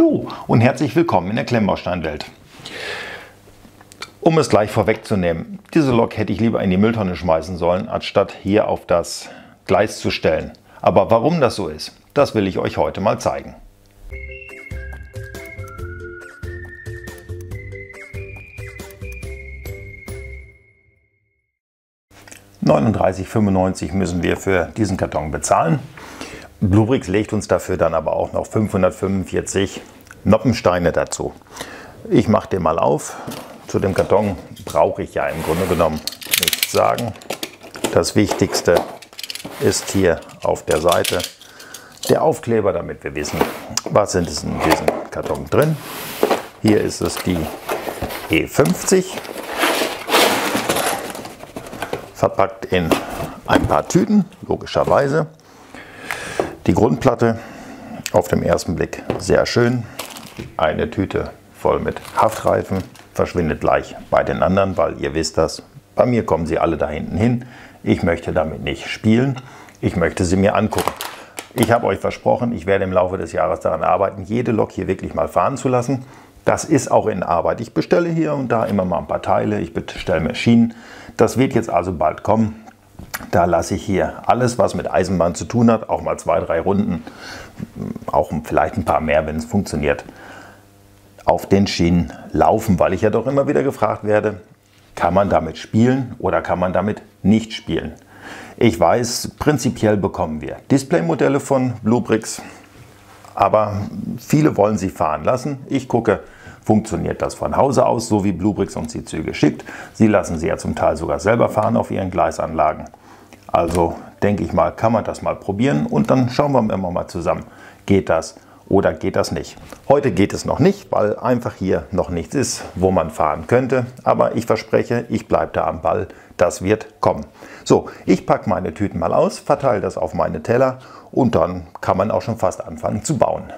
Hallo und herzlich willkommen in der Klemmbausteinwelt. Um es gleich vorwegzunehmen, diese Lok hätte ich lieber in die Mülltonne schmeißen sollen, anstatt hier auf das Gleis zu stellen. Aber warum das so ist, das will ich euch heute mal zeigen. €39,95 müssen wir für diesen Karton bezahlen. Bluebricks legt uns dafür dann aber auch noch 545 Noppensteine dazu. Ich mache den mal auf. Zu dem Karton brauche ich ja im Grunde genommen nichts sagen. Das Wichtigste ist hier auf der Seite der Aufkleber, damit wir wissen, was ist in diesem Karton drin. Hier ist es die E50, verpackt in ein paar Tüten, logischerweise. Die Grundplatte auf den ersten Blick sehr schön. Eine Tüte voll mit Haftreifen, verschwindet gleich bei den anderen, weil ihr wisst das, bei mir kommen sie alle da hinten hin. Ich möchte damit nicht spielen, ich möchte sie mir angucken. Ich habe euch versprochen, ich werde im Laufe des Jahres daran arbeiten, jede Lok hier wirklich mal fahren zu lassen. Das ist auch in Arbeit. Ich bestelle hier und da immer mal ein paar Teile, ich bestelle Maschinen. Das wird jetzt also bald kommen. Da lasse ich hier alles, was mit Eisenbahn zu tun hat, auch mal 2, 3 Runden, auch vielleicht ein paar mehr, wenn es funktioniert, auf den Schienen laufen, weil ich ja doch immer wieder gefragt werde, kann man damit spielen oder kann man damit nicht spielen? Ich weiß, prinzipiell bekommen wir Displaymodelle von Bluebricks, aber viele wollen sie fahren lassen. Ich gucke, funktioniert das von Hause aus, so wie Bluebricks uns die Züge schickt. Sie lassen sie ja zum Teil sogar selber fahren auf ihren Gleisanlagen. Also denke ich mal, kann man das mal probieren und dann schauen wir immer mal zusammen, geht das oder geht das nicht. Heute geht es noch nicht, weil einfach hier noch nichts ist, wo man fahren könnte. Aber ich verspreche, ich bleibe da am Ball, das wird kommen. So, ich packe meine Tüten mal aus, verteile das auf meine Teller und dann kann man auch schon fast anfangen zu bauen.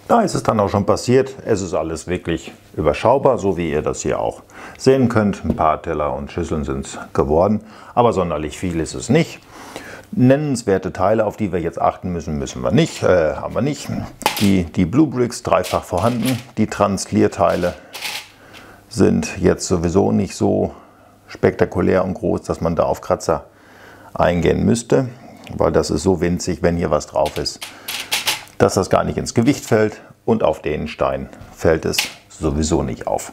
Da ist es dann auch schon passiert. Es ist alles wirklich überschaubar, so wie ihr das hier auch sehen könnt. Ein paar Teller und Schüsseln sind es geworden, aber sonderlich viel ist es nicht. Nennenswerte Teile, auf die wir jetzt achten müssen, haben wir nicht. Die Bluebricks dreifach vorhanden. Die Translierteile sind jetzt sowieso nicht so spektakulär und groß, dass man da auf Kratzer eingehen müsste, weil das ist so winzig, wenn hier was drauf ist, dass das gar nicht ins Gewicht fällt und auf den Stein fällt es sowieso nicht auf.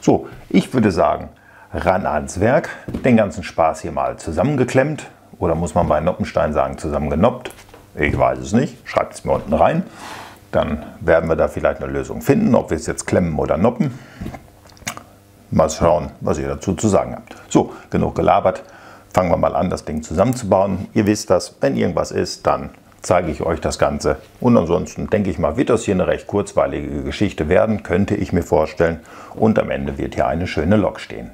So, ich würde sagen, ran ans Werk, den ganzen Spaß hier mal zusammengeklemmt oder muss man bei Noppenstein sagen zusammengenoppt? Ich weiß es nicht, schreibt es mir unten rein. Dann werden wir da vielleicht eine Lösung finden, ob wir es jetzt klemmen oder noppen. Mal schauen, was ihr dazu zu sagen habt. So, genug gelabert, fangen wir mal an, das Ding zusammenzubauen. Ihr wisst das, wenn irgendwas ist, dann zeige ich euch das Ganze. Und ansonsten denke ich mal, wird das hier eine recht kurzweilige Geschichte werden, könnte ich mir vorstellen. Und am Ende wird hier eine schöne Lok stehen.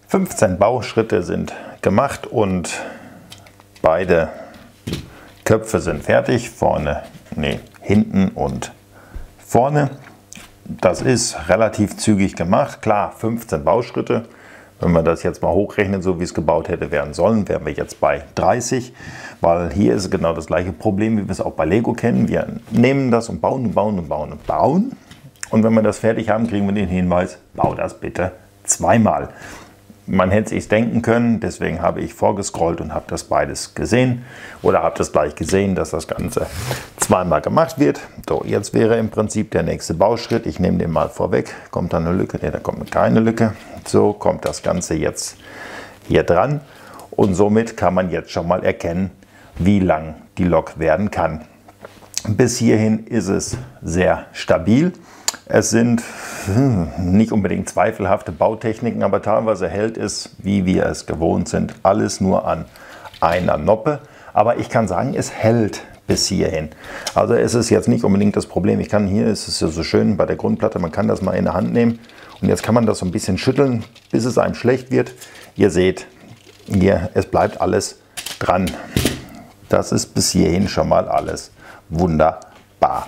...15 Bauschritte sind gemacht und beide Köpfe sind fertig. Hinten und vorne. Das ist relativ zügig gemacht. Klar, 15 Bauschritte. Wenn wir das jetzt mal hochrechnen, so wie es gebaut hätte werden sollen, wären wir jetzt bei 30. Weil hier ist genau das gleiche Problem, wie wir es auch bei Lego kennen. Wir nehmen das und bauen und bauen und bauen und bauen. Und wenn wir das fertig haben, kriegen wir den Hinweis, bau das bitte zweimal. Man hätte es sich denken können, deswegen habe ich vorgescrollt und habe das beides gesehen oder habe das gleich gesehen, dass das Ganze zweimal gemacht wird. So, jetzt wäre im Prinzip der nächste Bauschritt. Ich nehme den mal vorweg. Kommt da eine Lücke? Ne, da kommt keine Lücke. So kommt das Ganze jetzt hier dran und somit kann man jetzt schon mal erkennen, wie lang die Lok werden kann. Bis hierhin ist es sehr stabil. Es sind nicht unbedingt zweifelhafte Bautechniken, aber teilweise hält es, wie wir es gewohnt sind, alles nur an einer Noppe. Aber ich kann sagen, es hält bis hierhin. Also es ist jetzt nicht unbedingt das Problem. Ich kann hier, es ist ja so schön bei der Grundplatte, man kann das mal in der Hand nehmen und jetzt kann man das so ein bisschen schütteln, bis es einem schlecht wird. Ihr seht, hier, es bleibt alles dran. Das ist bis hierhin schon mal alles wunderbar.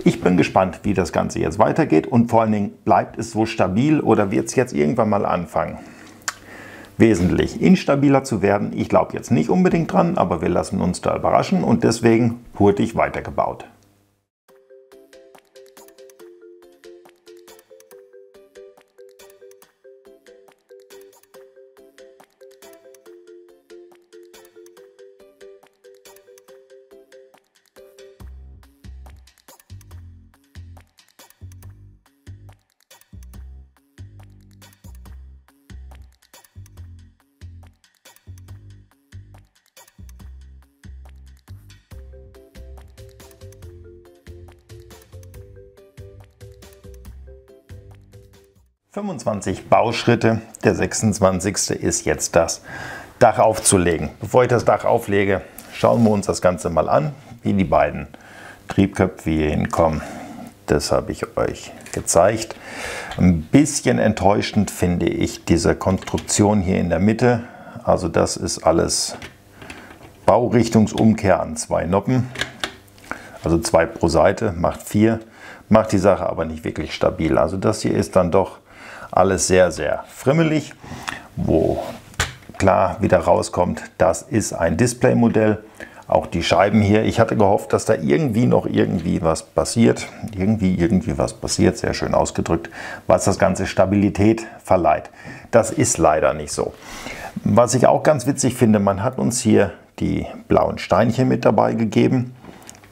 Ich bin gespannt, wie das Ganze jetzt weitergeht und vor allen Dingen, bleibt es so stabil oder wird es jetzt irgendwann mal anfangen, wesentlich instabiler zu werden? Ich glaube jetzt nicht unbedingt dran, aber wir lassen uns da überraschen und deswegen hurtig weitergebaut. ...25 Bauschritte, der 26. ist jetzt das Dach aufzulegen. Bevor ich das Dach auflege, schauen wir uns das Ganze mal an, wie die beiden Triebköpfe hier hinkommen. Das habe ich euch gezeigt. Ein bisschen enttäuschend finde ich diese Konstruktion hier in der Mitte. Also das ist alles Baurichtungsumkehr an 2 Noppen. Also 2 pro Seite, macht 4. Macht die Sache aber nicht wirklich stabil. Also das hier ist dann doch alles sehr, sehr friemelig, wo klar wieder rauskommt, das ist ein Display-Modell. Auch die Scheiben hier, ich hatte gehofft, dass da irgendwie was passiert. Irgendwie was passiert, sehr schön ausgedrückt, was das Ganze Stabilität verleiht. Das ist leider nicht so. Was ich auch ganz witzig finde, man hat uns hier die blauen Steinchen mit dabei gegeben.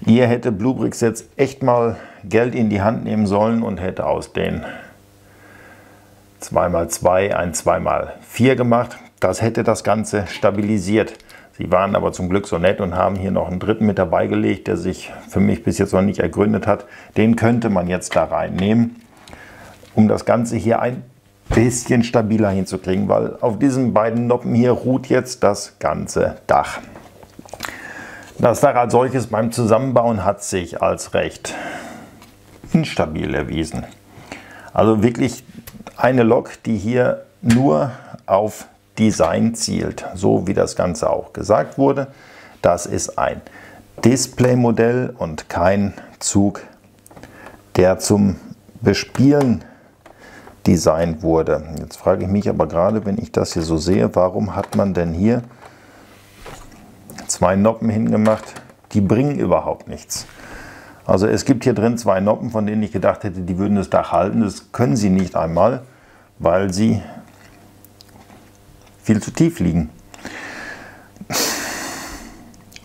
Hier hätte Bluebricks jetzt echt mal Geld in die Hand nehmen sollen und hätte aus den 2x2 ein 2x4 gemacht. Das hätte das Ganze stabilisiert. Sie waren aber zum Glück so nett und haben hier noch einen dritten mit dabei gelegt, der sich für mich bis jetzt noch nicht ergründet hat. Den könnte man jetzt da reinnehmen, um das Ganze hier ein bisschen stabiler hinzukriegen, weil auf diesen beiden Noppen hier ruht jetzt das ganze Dach. Das Dach als solches beim Zusammenbauen hat sich als recht instabil erwiesen. Also wirklich eine Lok, die hier nur auf Design zielt, so wie das Ganze auch gesagt wurde. Das ist ein Display-Modell und kein Zug, der zum Bespielen designt wurde. Jetzt frage ich mich aber gerade, wenn ich das hier so sehe, warum hat man denn hier 2 Noppen hingemacht? Die bringen überhaupt nichts. Also es gibt hier drin 2 Noppen, von denen ich gedacht hätte, die würden das Dach halten. Das können sie nicht einmal, weil sie viel zu tief liegen.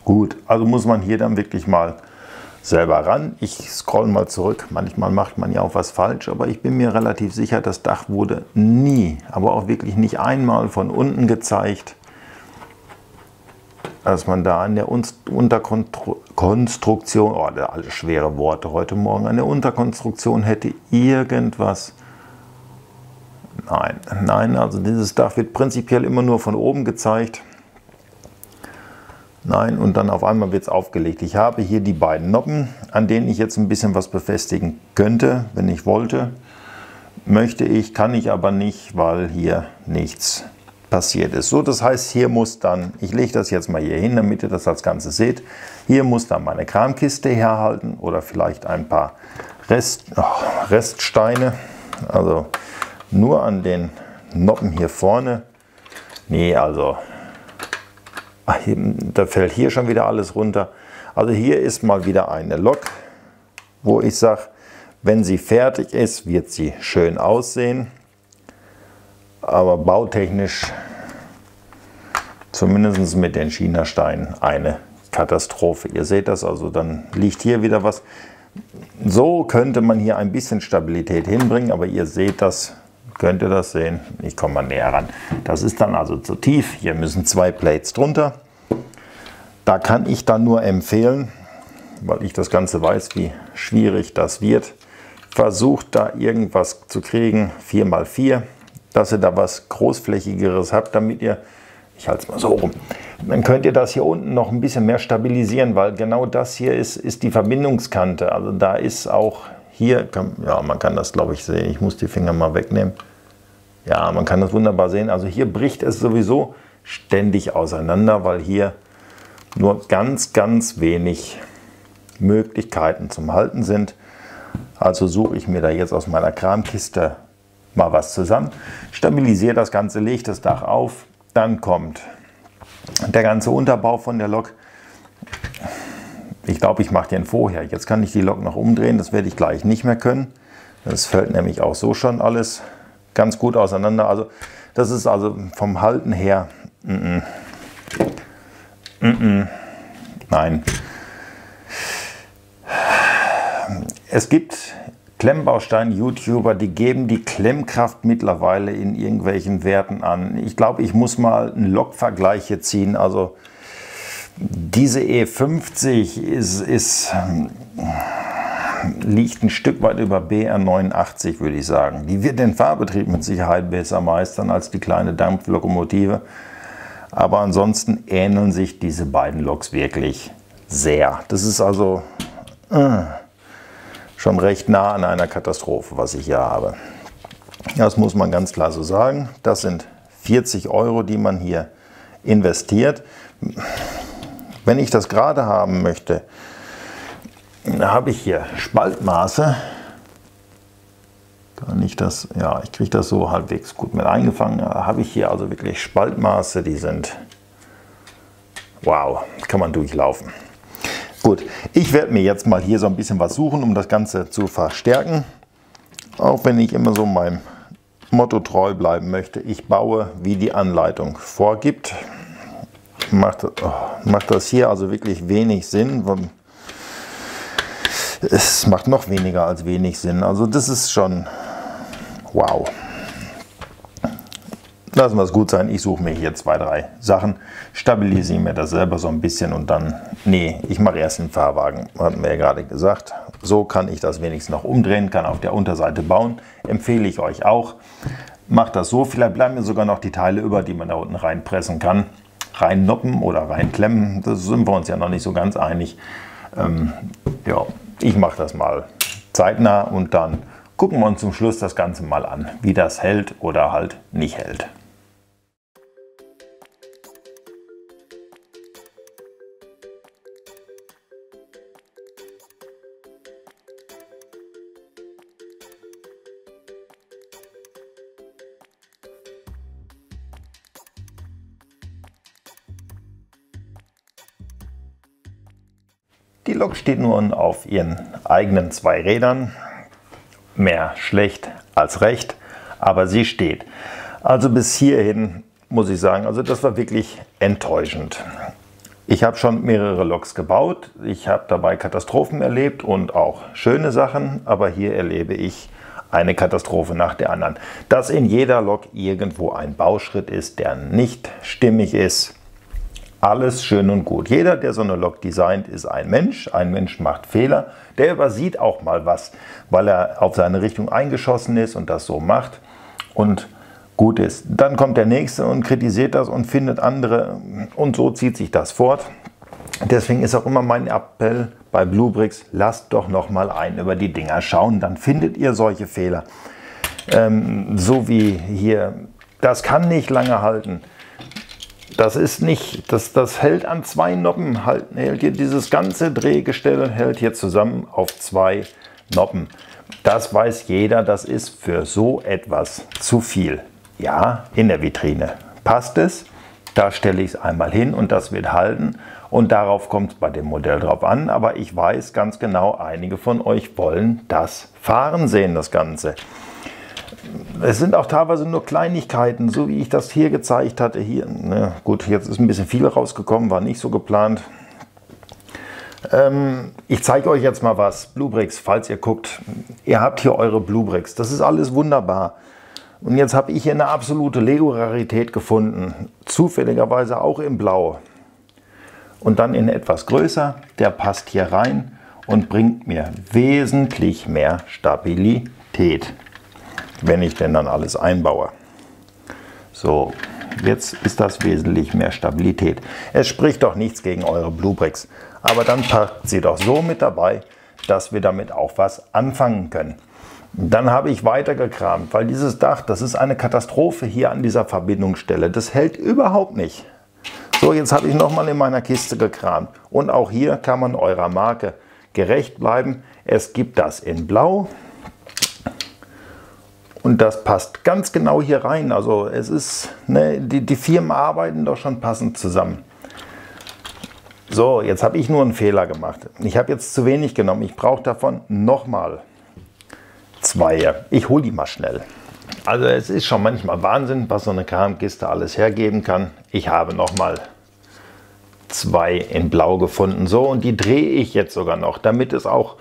Gut, also muss man hier dann wirklich mal selber ran. Ich scroll mal zurück. Manchmal macht man ja auch was falsch, aber ich bin mir relativ sicher, das Dach wurde nie, aber auch wirklich nicht einmal von unten gezeigt, dass man da an der Unterkonstruktion, oh, alle schwere Worte heute Morgen, an der Unterkonstruktion hätte irgendwas. Nein, also dieses Dach wird prinzipiell immer nur von oben gezeigt. Nein, und dann auf einmal wird es aufgelegt. Ich habe hier die beiden Noppen, an denen ich jetzt ein bisschen was befestigen könnte, wenn ich wollte. Möchte ich, kann ich aber nicht, weil hier nichts passiert ist. So, das heißt, hier muss dann, ich lege das jetzt mal hier hin, damit ihr das als Ganzes seht, hier muss dann meine Kramkiste herhalten oder vielleicht ein paar Reststeine, also nur an den Noppen hier vorne. Nee, also da fällt hier schon wieder alles runter. Also hier ist mal wieder eine Lok, wo ich sage, wenn sie fertig ist, wird sie schön aussehen. Aber bautechnisch, zumindest mit den China-Steinen, eine Katastrophe. Ihr seht das, also dann liegt hier wieder was. So könnte man hier ein bisschen Stabilität hinbringen, aber ihr seht das, könnt ihr das sehen? Ich komme mal näher ran. Das ist dann also zu tief. Hier müssen 2 Plates drunter. Da kann ich dann nur empfehlen, weil ich das Ganze weiß, wie schwierig das wird. Versucht da irgendwas zu kriegen, 4×4, dass ihr da was Großflächigeres habt, damit ihr, ich halte es mal so rum, dann könnt ihr das hier unten noch ein bisschen mehr stabilisieren, weil genau das hier ist die Verbindungskante. Also da ist auch hier, ja, man kann das glaube ich sehen, ich muss die Finger mal wegnehmen. Ja, man kann das wunderbar sehen. Also hier bricht es sowieso ständig auseinander, weil hier nur ganz, ganz wenig Möglichkeiten zum Halten sind. Also suche ich mir da jetzt aus meiner Kramkiste mal was zusammen, stabilisiere das Ganze, lege das Dach auf, dann kommt der ganze Unterbau von der Lok. Ich glaube, ich mache den vorher. Jetzt kann ich die Lok noch umdrehen, das werde ich gleich nicht mehr können. Das fällt nämlich auch so schon alles ganz gut auseinander. Also das ist also vom Halten her, nein. Es gibt Klemmbaustein-YouTuber, die geben die Klemmkraft mittlerweile in irgendwelchen Werten an. Ich glaube, ich muss mal einen Lokvergleich hier ziehen. Also diese E50 liegt ein Stück weit über BR89, würde ich sagen. Die wird den Fahrbetrieb mit Sicherheit besser meistern als die kleine Dampflokomotive. Aber ansonsten ähneln sich diese beiden Loks wirklich sehr. Das ist also schon recht nah an einer Katastrophe, was ich hier habe. Das muss man ganz klar so sagen. Das sind 40 €, die man hier investiert. Wenn ich das gerade haben möchte, habe ich hier Spaltmaße. Kann ich das, ja, ich kriege das so halbwegs gut mit eingefangen. Habe ich hier also wirklich Spaltmaße, die sind, wow, kann man durchlaufen. Gut, ich werde mir jetzt mal hier so ein bisschen was suchen, um das Ganze zu verstärken. Auch wenn ich immer so meinem Motto treu bleiben möchte. Ich baue, wie die Anleitung vorgibt. Macht das hier also wirklich wenig Sinn. Es macht noch weniger als wenig Sinn. Also das ist schon wow. Lassen wir es gut sein. Ich suche mir hier 2, 3 Sachen, stabilisiere mir das selber so ein bisschen und dann, nee, ich mache erst den Fahrwagen, hatten wir ja gerade gesagt. So kann ich das wenigstens noch umdrehen, kann auf der Unterseite bauen. Empfehle ich euch auch. Macht das so, vielleicht bleiben mir sogar noch die Teile über, die man da unten reinpressen kann. Reinnoppen oder reinklemmen, da sind wir uns ja noch nicht so ganz einig. Ja, ich mache das mal zeitnah und dann gucken wir uns zum Schluss das Ganze mal an, wie das hält oder halt nicht hält. Die Lok steht nun auf ihren eigenen 2 Rädern. Mehr schlecht als recht, aber sie steht. Also bis hierhin muss ich sagen, also das war wirklich enttäuschend. Ich habe schon mehrere Loks gebaut, ich habe dabei Katastrophen erlebt und auch schöne Sachen, aber hier erlebe ich eine Katastrophe nach der anderen. Dass in jeder Lok irgendwo ein Bauschritt ist, der nicht stimmig ist, alles schön und gut. Jeder, der so eine Lok designt, ist ein Mensch. Ein Mensch macht Fehler. Der übersieht auch mal was, weil er auf seine Richtung eingeschossen ist und das so macht und gut ist. Dann kommt der Nächste und kritisiert das und findet andere und so zieht sich das fort. Deswegen ist auch immer mein Appell bei Bluebricks, lasst doch noch mal einen über die Dinger schauen, dann findet ihr solche Fehler. So wie hier, das kann nicht lange halten. Das ist nicht, das hält an 2 Noppen, hält hier dieses ganze Drehgestell hält hier zusammen auf 2 Noppen. Das weiß jeder, das ist für so etwas zu viel. Ja, in der Vitrine passt es, da stelle ich es einmal hin und das wird halten und darauf kommt es bei dem Modell drauf an, aber ich weiß ganz genau, einige von euch wollen das fahren sehen, das Ganze. Es sind auch teilweise nur Kleinigkeiten, so wie ich das hier gezeigt hatte. Hier, ne, gut, jetzt ist ein bisschen viel rausgekommen, war nicht so geplant. Ich zeige euch jetzt mal was. Bluebricks, falls ihr guckt. Ihr habt hier eure Bluebricks. Das ist alles wunderbar. Und jetzt habe ich hier eine absolute Lego-Rarität gefunden. Zufälligerweise auch in Blau. und dann in etwas größer. Der passt hier rein und bringt mir wesentlich mehr Stabilität, wenn ich denn dann alles einbaue. So, jetzt ist das wesentlich mehr Stabilität. Es spricht doch nichts gegen eure Bluebricks, aber dann packt sie doch so mit dabei, dass wir damit auch was anfangen können. Dann habe ich weiter gekramt, weil dieses Dach, das ist eine Katastrophe hier an dieser Verbindungsstelle. Das hält überhaupt nicht. So, jetzt habe ich nochmal in meiner Kiste gekramt. Und auch hier kann man eurer Marke gerecht bleiben. Es gibt das in Blau. Und das passt ganz genau hier rein. Also es ist, ne, die Firmen arbeiten doch schon passend zusammen. So, jetzt habe ich nur einen Fehler gemacht. Ich habe jetzt zu wenig genommen. Ich brauche davon nochmal 2. Ich hole die mal schnell. Also es ist schon manchmal Wahnsinn, was so eine Kramkiste alles hergeben kann. Ich habe nochmal 2 in Blau gefunden. So, und die drehe ich jetzt sogar noch, damit es auch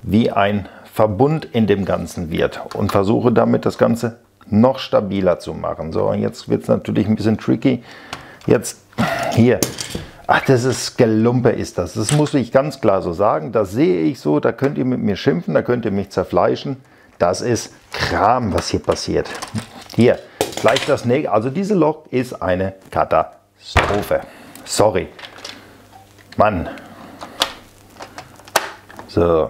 wie ein Verbund in dem Ganzen wird. Und versuche damit das Ganze noch stabiler zu machen. So, und jetzt wird es natürlich ein bisschen tricky. Jetzt hier. Ach, das ist Gelumpe ist das. Das muss ich ganz klar so sagen. Das sehe ich so. Da könnt ihr mit mir schimpfen, da könnt ihr mich zerfleischen. Das ist Kram, was hier passiert. Hier, gleich das nächste. Also diese Lok ist eine Katastrophe. Sorry. Mann. So.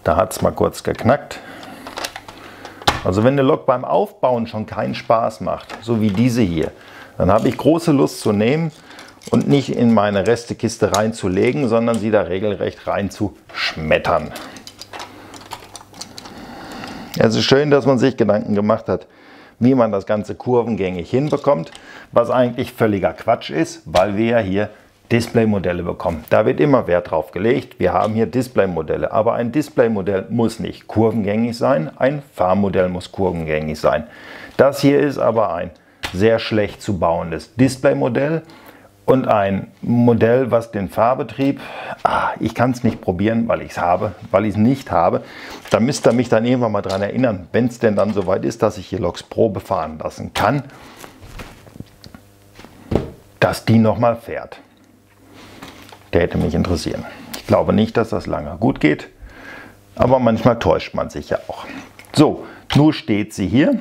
Da hat es mal kurz geknackt. Also wenn eine Lok beim Aufbauen schon keinen Spaß macht, so wie diese hier, dann habe ich große Lust zu nehmen und nicht in meine Restekiste reinzulegen, sondern sie da regelrecht reinzuschmettern. Es ist schön, dass man sich Gedanken gemacht hat, wie man das Ganze kurvengängig hinbekommt, was eigentlich völliger Quatsch ist, weil wir ja hier Displaymodelle bekommen. Da wird immer Wert drauf gelegt. Wir haben hier Displaymodelle, aber ein Displaymodell muss nicht kurvengängig sein, ein Fahrmodell muss kurvengängig sein. Das hier ist aber ein sehr schlecht zu bauendes Displaymodell und ein Modell, was den Fahrbetrieb, ich kann es nicht probieren, weil ich es nicht habe. Da müsst ihr mich dann irgendwann mal dran erinnern, wenn es denn dann soweit ist, dass ich hier Loks Probe fahren lassen kann, dass die nochmal fährt. Der hätte mich interessieren. Ich glaube nicht, dass das lange gut geht, aber manchmal täuscht man sich ja auch. So, nun steht sie hier.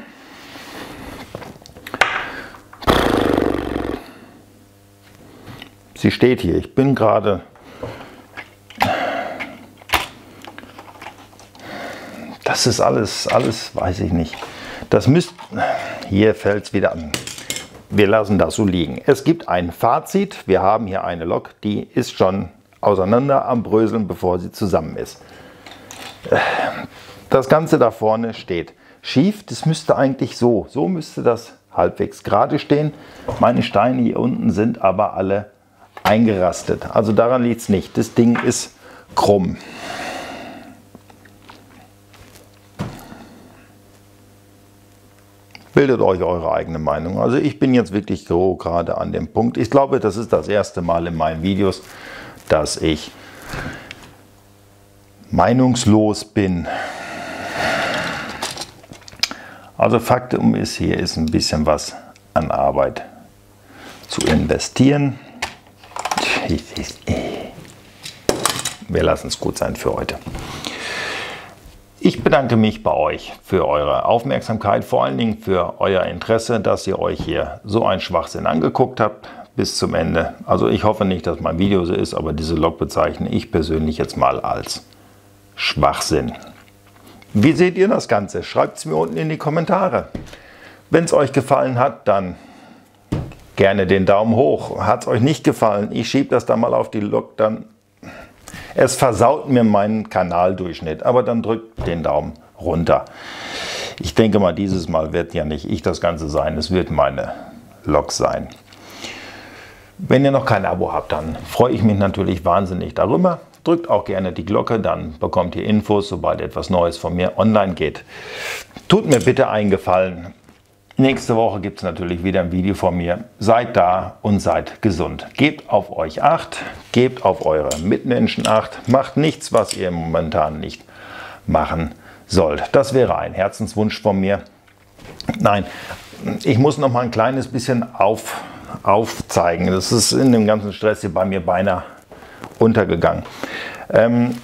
Sie steht hier. Ich bin gerade... Das ist alles weiß ich nicht. Das müsst... Hier fällt es wieder an. Wir lassen das so liegen. Es gibt ein Fazit. Wir haben hier eine Lok, die ist schon auseinander am Bröseln, bevor sie zusammen ist. Das Ganze da vorne steht schief. Das müsste eigentlich so müsste das halbwegs gerade stehen. Meine Steine hier unten sind aber alle eingerastet. Also daran liegt es nicht. Das Ding ist krumm. Bildet euch eure eigene Meinung. Also ich bin jetzt wirklich so gerade an dem Punkt. Ich glaube, das ist das erste Mal in meinen Videos, dass ich meinungslos bin. Also Faktum ist, hier ist ein bisschen was an Arbeit zu investieren. Wir lassen es gut sein für heute. Ich bedanke mich bei euch für eure Aufmerksamkeit, vor allen Dingen für euer Interesse, dass ihr euch hier so einen Schwachsinn angeguckt habt bis zum Ende. Also ich hoffe nicht, dass mein Video so ist, aber diese Lok bezeichne ich persönlich jetzt mal als Schwachsinn. Wie seht ihr das Ganze? Schreibt es mir unten in die Kommentare. Wenn es euch gefallen hat, dann gerne den Daumen hoch. Hat es euch nicht gefallen, ich schiebe das dann mal auf die Lok, dann... Es versaut mir meinen Kanaldurchschnitt, aber dann drückt den Daumen runter. Ich denke mal, dieses Mal wird ja nicht ich das Ganze sein, es wird meine Lok sein. Wenn ihr noch kein Abo habt, dann freue ich mich natürlich wahnsinnig darüber. Drückt auch gerne die Glocke, dann bekommt ihr Infos, sobald etwas Neues von mir online geht. Tut mir bitte einen Gefallen. Nächste Woche gibt es natürlich wieder ein Video von mir. Seid da und seid gesund. Gebt auf euch Acht, gebt auf eure Mitmenschen Acht. Macht nichts, was ihr momentan nicht machen sollt. Das wäre ein Herzenswunsch von mir. Nein, ich muss noch mal ein kleines bisschen aufzeigen. Das ist in dem ganzen Stress hier bei mir beinahe untergegangen.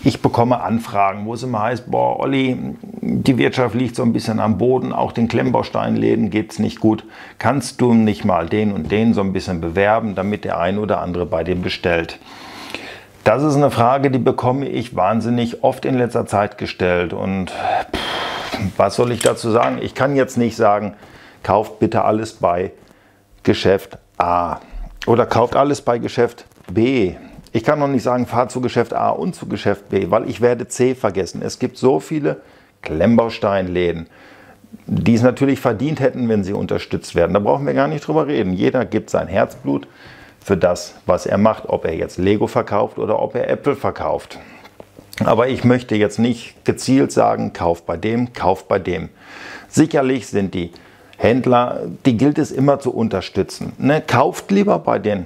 Ich bekomme Anfragen, wo es immer heißt, boah Olli, die Wirtschaft liegt so ein bisschen am Boden, auch den Klemmbausteinläden geht es nicht gut. Kannst du nicht mal den und den so ein bisschen bewerben, damit der ein oder andere bei dir bestellt? Das ist eine Frage, die bekomme ich wahnsinnig oft in letzter Zeit gestellt. Und was soll ich dazu sagen? Ich kann jetzt nicht sagen, kauft bitte alles bei Geschäft A oder kauft alles bei Geschäft B. Ich kann noch nicht sagen, fahrt zu Geschäft A und zu Geschäft B, weil ich werde C vergessen. Es gibt so viele Klemmbausteinläden, die es natürlich verdient hätten, wenn sie unterstützt werden. Da brauchen wir gar nicht drüber reden. Jeder gibt sein Herzblut für das, was er macht, ob er jetzt Lego verkauft oder ob er Äpfel verkauft. Aber ich möchte jetzt nicht gezielt sagen, kauf bei dem, kauf bei dem. Sicherlich sind die Händler, die gilt es immer zu unterstützen. Ne? Kauft lieber bei den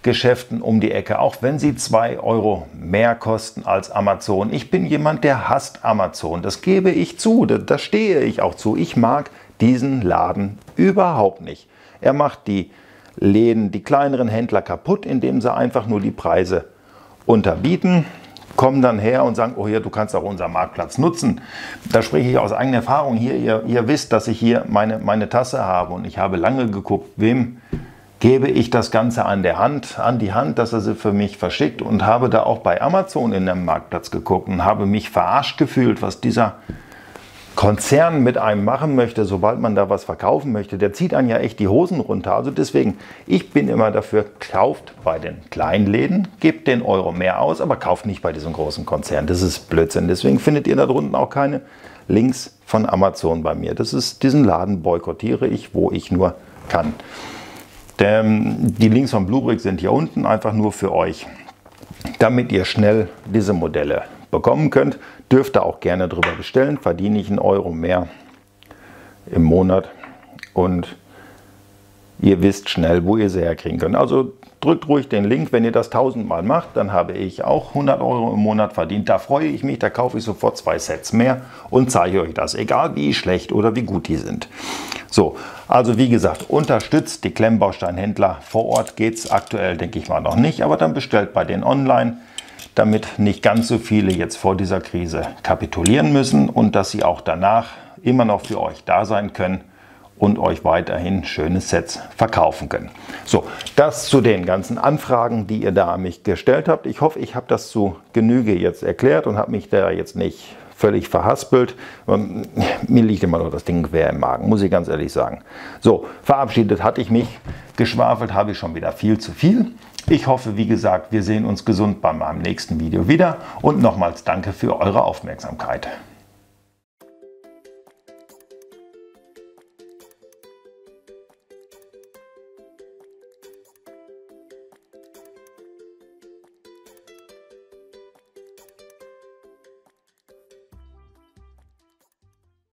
Geschäften um die Ecke, auch wenn sie 2 Euro mehr kosten als Amazon. Ich bin jemand, der hasst Amazon. Das gebe ich zu, da stehe ich auch zu. Ich mag diesen Laden überhaupt nicht. Er macht die Läden, die kleineren Händler kaputt, indem sie einfach nur die Preise unterbieten. Kommen dann her und sagen, oh hier, du kannst auch unseren Marktplatz nutzen. Da spreche ich aus eigener Erfahrung. Hier, ihr wisst, dass ich hier meine Tasse habe und ich habe lange geguckt, wem gebe ich das Ganze an die Hand, dass er sie für mich verschickt, und habe da auch bei Amazon in dem Marktplatz geguckt und habe mich verarscht gefühlt, was dieser Konzern mit einem machen möchte, sobald man da was verkaufen möchte. Der zieht einen ja echt die Hosen runter. Also deswegen, ich bin immer dafür, kauft bei den Kleinläden, gebt den Euro mehr aus, aber kauft nicht bei diesem großen Konzern. Das ist Blödsinn. Deswegen findet ihr da drunten auch keine Links von Amazon bei mir. Diesen Laden boykottiere ich, wo ich nur kann. Die Links von Bluebrick sind hier unten, einfach nur für euch, damit ihr schnell diese Modelle bekommen könnt. Dürft ihr auch gerne drüber bestellen, verdiene ich einen Euro mehr im Monat und ihr wisst schnell, wo ihr sie herkriegen könnt. Also drückt ruhig den Link, wenn ihr das 1000 Mal macht, dann habe ich auch 100 Euro im Monat verdient. Da freue ich mich, da kaufe ich sofort 2 Sets mehr und zeige euch das, egal wie schlecht oder wie gut die sind. So, also wie gesagt, unterstützt die Klemmbausteinhändler. Vor Ort geht es aktuell, denke ich mal, noch nicht, aber dann bestellt bei denen online, damit nicht ganz so viele jetzt vor dieser Krise kapitulieren müssen und dass sie auch danach immer noch für euch da sein können und euch weiterhin schöne Sets verkaufen können. So, das zu den ganzen Anfragen, die ihr da an mich gestellt habt. Ich hoffe, ich habe das zu Genüge jetzt erklärt und habe mich da jetzt nicht völlig verhaspelt. Mir liegt immer noch das Ding quer im Magen, muss ich ganz ehrlich sagen. So, verabschiedet hatte ich mich. Geschwafelt habe ich schon wieder viel zu viel. Ich hoffe, wie gesagt, wir sehen uns gesund bei meinem nächsten Video wieder. Und nochmals danke für eure Aufmerksamkeit.